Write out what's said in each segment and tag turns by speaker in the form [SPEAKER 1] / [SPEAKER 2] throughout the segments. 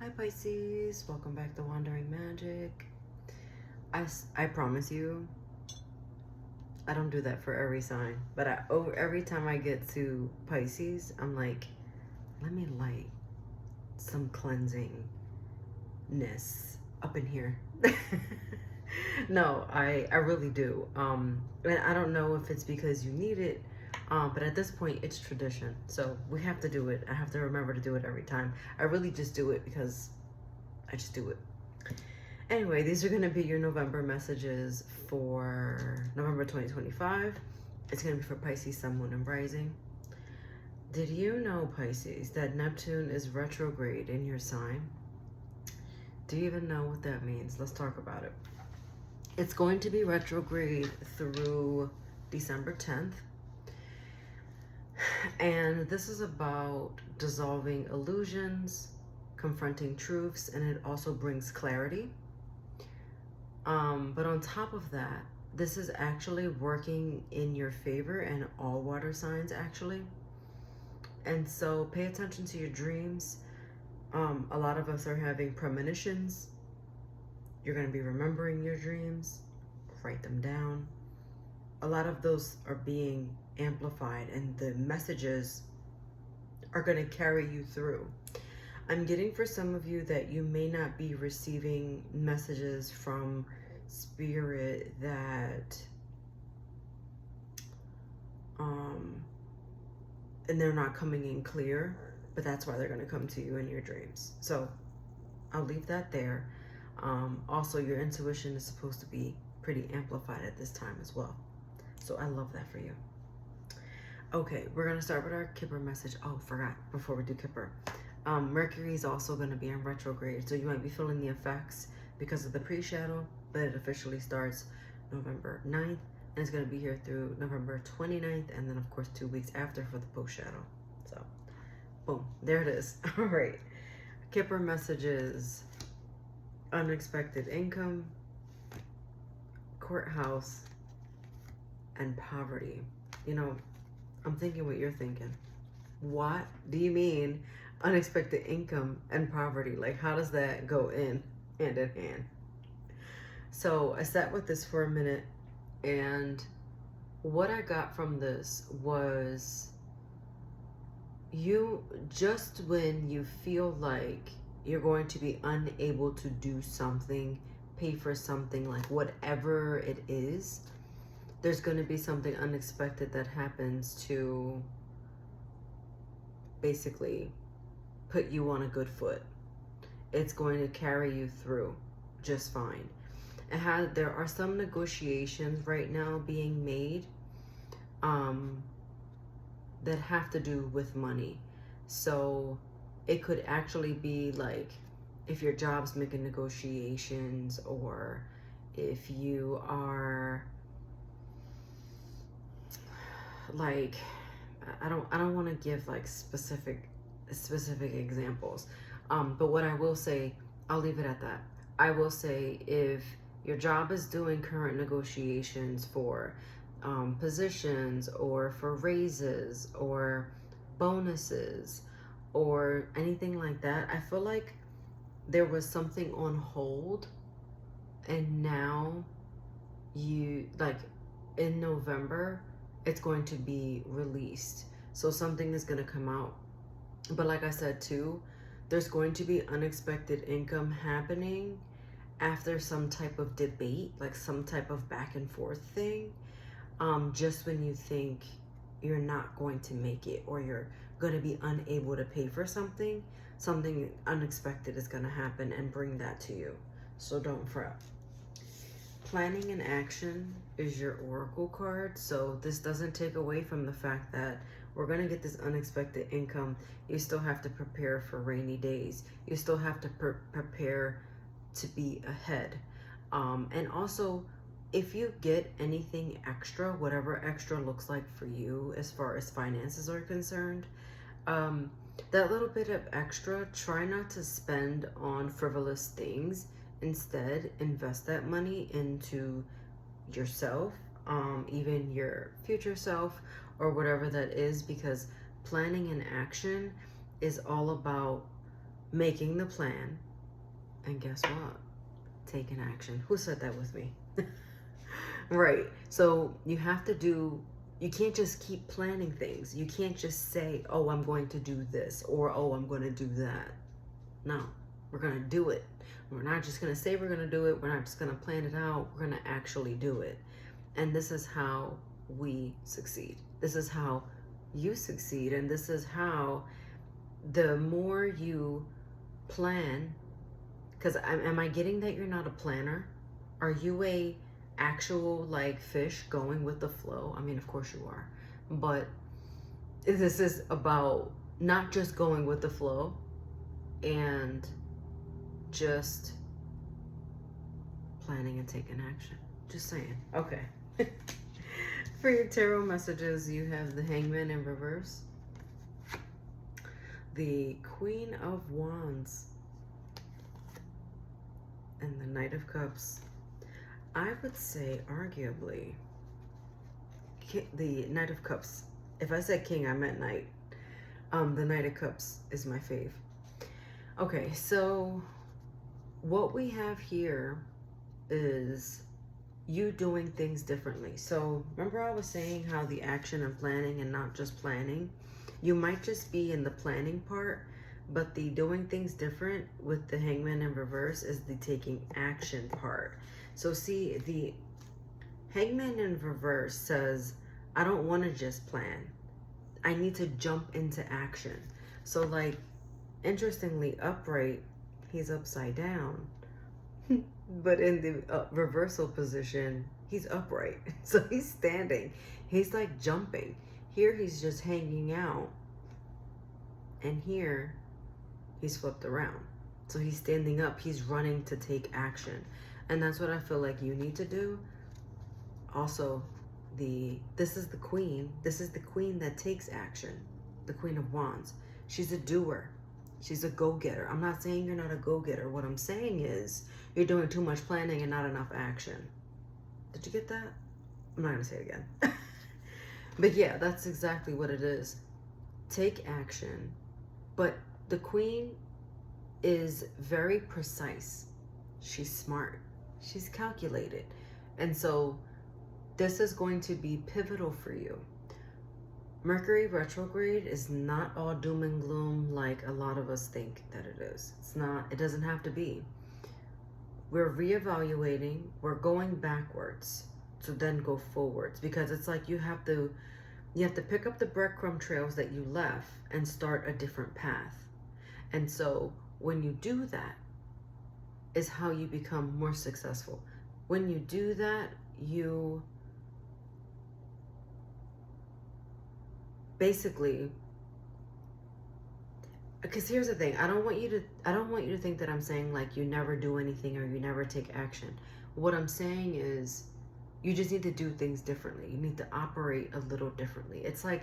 [SPEAKER 1] Hi Pisces, welcome back to Wandering Magic. I promise you, I don't do that for every sign, but every time I get to Pisces, I'm like, let me light some cleansingness up in here. No, I really do. And I don't know if it's because you need it, but at this point, it's tradition. So we have to do it. I have to remember to do it every time. I really just do it because I just do it. Anyway, these are going to be your November messages for November 2025. It's going to be for Pisces, Sun, Moon, and Rising. Did you know, Pisces, that Neptune is retrograde in your sign? Do you even know what that means? Let's talk about it. It's going to be retrograde through December 10th. And this is about dissolving illusions, confronting truths, and it also brings clarity. But on top of that, this is actually working in your favor and all water signs actually. And so pay attention to your dreams. A lot of us are having premonitions. You're going to be remembering your dreams. Write them down. A lot of those are being amplified and the messages are going to carry you through. I'm getting for some of you that you may not be receiving messages from spirit that and they're not coming in clear, but that's why they're going to come to you in your dreams. So I'll leave that there. Also, your intuition is supposed to be pretty amplified at this time as well. So I love that for you. Okay, we're going to start with our Kipper message. Oh, forgot before we do Kipper. Mercury is also going to be in retrograde, so you might be feeling the effects because of the pre-shadow, but it officially starts November 9th, and it's going to be here through November 29th, and then of course 2 weeks after for the post-shadow. So, boom, there it is. All right, Kipper messages: unexpected income, courthouse, and poverty. You know, I'm thinking what you're thinking. What do you mean unexpected income and poverty? Like, how does that go in hand in hand? So I sat with this for a minute, and what I got from this was, you just when you feel like you're going to be unable to do something, pay for something, like whatever it is, there's going to be something unexpected that happens to basically put you on a good foot. It's going to carry you through just fine. And there are some negotiations right now being made that have to do with money. So it could actually be like if your job's making negotiations, or if you are like, I don't want to give like specific examples, but what I will say, I'll leave it at that. I will say, if your job is doing current negotiations for positions, or for raises, or bonuses, or anything like that, I feel like there was something on hold, and now you, like, in November, it's going to be released. So something is going to come out. But like I said too, there's going to be unexpected income happening after some type of debate, like some type of back and forth thing. Just when you think you're not going to make it, or you're going to be unable to pay for something, something unexpected is going to happen and bring that to you. So don't fret. Planning and action is your oracle card, so this doesn't take away from the fact that we're going to get this unexpected income. You still have to prepare for rainy days. You still have to prepare to be ahead. And also, if you get anything extra, whatever extra looks like for you as far as finances are concerned, that little bit of extra, try not to spend on frivolous things. Instead, invest that money into yourself, even your future self, or whatever that is, because planning and action is all about making the plan, and guess what? Taking action. Who said that with me? Right. So you have to do, you can't just keep planning things. You can't just say, oh, I'm going to do this, or oh, I'm going to do that. No, we're going to do it. We're not just going to say we're going to do it. We're not just going to plan it out. We're going to actually do it. And this is how we succeed. This is how you succeed. And this is how the more you plan, because am I getting that you're not a planner? Are you a actual like fish going with the flow? I mean, of course you are. But this is about not just going with the flow and just planning and taking action. Just saying. Okay. For your tarot messages, you have the Hangman in reverse, the Queen of Wands, and the Knight of Cups. I would say, arguably, the Knight of Cups. If I said king, I meant knight. The Knight of Cups is my fave. Okay, so what we have here is you doing things differently. So remember I was saying how the action and planning and not just planning? You might just be in the planning part, but the doing things different with the Hangman in reverse is the taking action part. So see, the Hangman in reverse says, I don't want to just plan. I need to jump into action. So like, interestingly, upright, he's upside down. But in the reversal position, he's upright. So he's standing. He's like jumping. Here he's just hanging out. And here he's flipped around. So he's standing up. He's running to take action. And that's what I feel like you need to do. Also, this is the queen. This is the queen that takes action. The Queen of Wands. She's a doer. She's a go-getter. I'm not saying you're not a go-getter. What I'm saying is you're doing too much planning and not enough action. Did you get that? I'm not going to say it again. But yeah, that's exactly what it is. Take action. But the queen is very precise. She's smart. She's calculated. And so this is going to be pivotal for you. Mercury retrograde is not all doom and gloom like a lot of us think that it is. It's not. It doesn't have to be. We're reevaluating. We're going backwards to then go forwards, because it's like you have to pick up the breadcrumb trails that you left and start a different path. And so when you do that is how you become more successful. When you do that, you basically, because here's the thing, I don't want you to think that I'm saying like you never do anything or you never take action. What I'm saying is you just need to do things differently. You need to operate a little differently. It's like,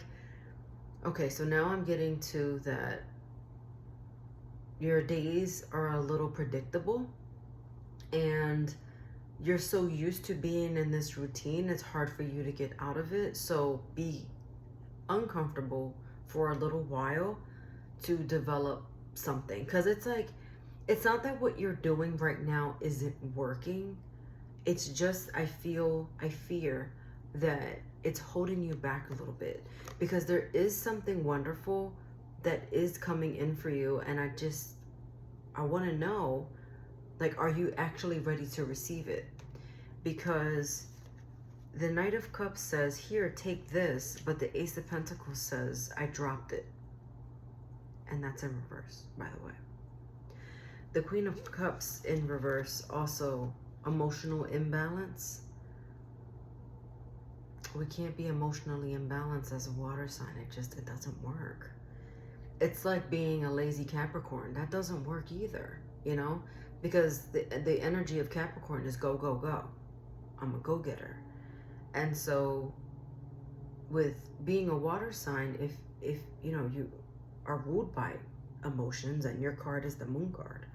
[SPEAKER 1] okay, so now I'm getting to that your days are a little predictable and you're so used to being in this routine, it's hard for you to get out of it. So be uncomfortable for a little while to develop something, because it's like, it's not that what you're doing right now isn't working. It's just I fear that it's holding you back a little bit, because there is something wonderful that is coming in for you, and I want to know, like, are you actually ready to receive it? Because the Knight of Cups says, here, take this, but the Ace of Pentacles says, I dropped it. And that's in reverse, by the way. The Queen of Cups in reverse, also emotional imbalance. We can't be emotionally imbalanced as a water sign. It doesn't work. It's like being a lazy Capricorn. That doesn't work either, you know? Because the energy of Capricorn is go, go, go. I'm a go-getter. And so with being a water sign, if you know, you are ruled by emotions, and your card is the Moon card,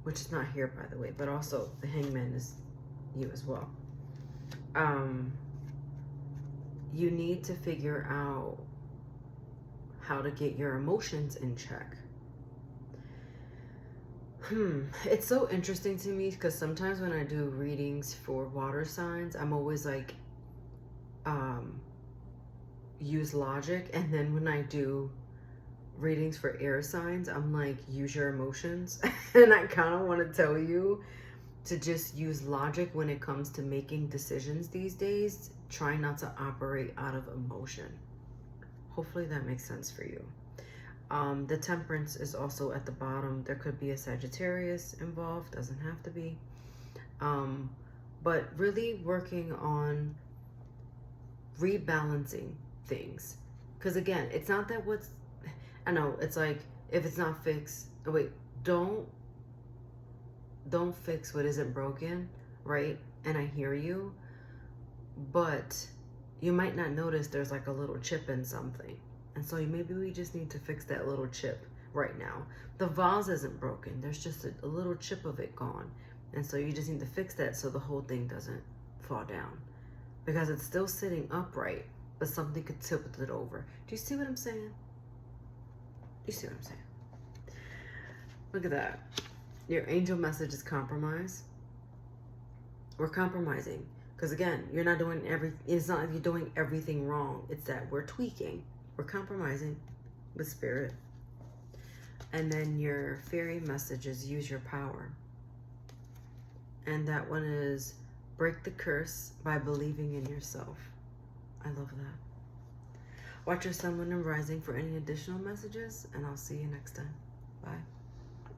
[SPEAKER 1] which is not here, by the way, but also the Hangman is you as well. You need to figure out how to get your emotions in check. It's so interesting to me because sometimes when I do readings for water signs, I'm always like, use logic. And then when I do readings for air signs, I'm like, use your emotions. And I kind of want to tell you to just use logic when it comes to making decisions these days. Try not to operate out of emotion. Hopefully that makes sense for you. The temperance is also at the bottom. There could be a Sagittarius involved, doesn't have to be. But really working on rebalancing things. Because again, it's not that I know, it's like, if it's not fixed, oh wait, don't fix what isn't broken, right? And I hear you, but you might not notice there's like a little chip in something. And so maybe we just need to fix that little chip right now. The vase isn't broken. There's just a little chip of it gone. And so you just need to fix that so the whole thing doesn't fall down. Because it's still sitting upright, but something could tip it over. Do you see what I'm saying? You see what I'm saying? Look at that. Your angel message is compromise. We're compromising. Because again, you're not doing it's not like you're doing everything wrong. It's that we're tweaking. We're compromising with spirit. And then your fairy message is use your power. And that one is break the curse by believing in yourself. I love that. Watch your sun, moon, and rising for any additional messages, and I'll see you next time. Bye.